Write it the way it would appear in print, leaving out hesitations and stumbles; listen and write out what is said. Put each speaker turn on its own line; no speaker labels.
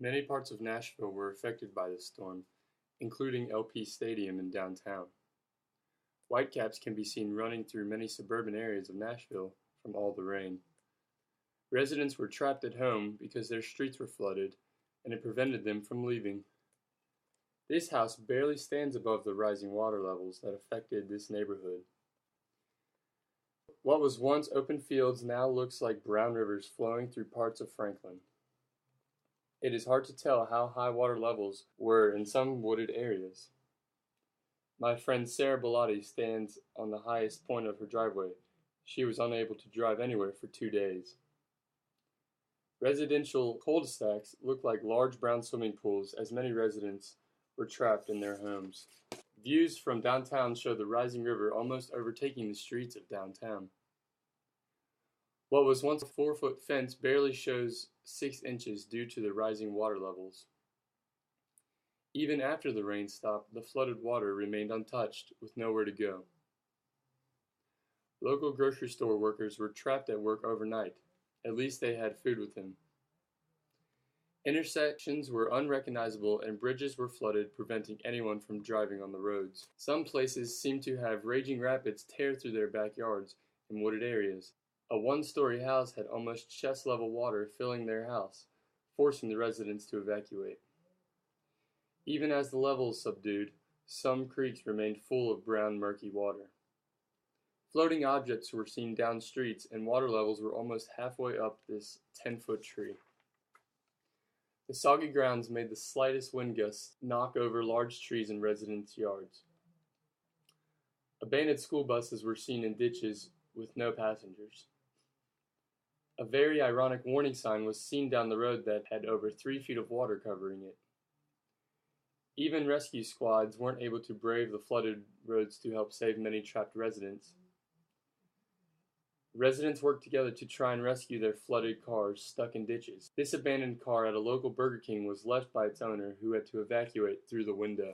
Many parts of Nashville were affected by the storm, including LP Stadium in downtown. Whitecaps can be seen running through many suburban areas of Nashville from all the rain. Residents were trapped at home because their streets were flooded, and it prevented them from leaving. This house barely stands above the rising water levels that affected this neighborhood. What was once open fields now looks like brown rivers flowing through parts of Franklin. It is hard to tell how high water levels were in some wooded areas. My friend Sarah Bellotti stands on the highest point of her driveway. She was unable to drive anywhere for 2 days. Residential cul-de-sacs look like large brown swimming pools as many residents were trapped in their homes. Views from downtown show the rising river almost overtaking the streets of downtown. What was once a 4-foot fence barely shows 6 inches due to the rising water levels. Even after the rain stopped, the flooded water remained untouched, with nowhere to go. Local grocery store workers were trapped at work overnight. At least they had food with them. Intersections were unrecognizable and bridges were flooded, preventing anyone from driving on the roads. Some places seemed to have raging rapids tear through their backyards and wooded areas. A one-story house had almost chest-level water filling their house, forcing the residents to evacuate. Even as the levels subdued, some creeks remained full of brown, murky water. Floating objects were seen down streets, and water levels were almost halfway up this 10-foot tree. The soggy grounds made the slightest wind gusts knock over large trees in residents' yards. Abandoned school buses were seen in ditches with no passengers. A very ironic warning sign was seen down the road that had over 3 feet of water covering it. Even rescue squads weren't able to brave the flooded roads to help save many trapped residents. Residents worked together to try and rescue their flooded cars stuck in ditches. This abandoned car at a local Burger King was left by its owner, who had to evacuate through the window.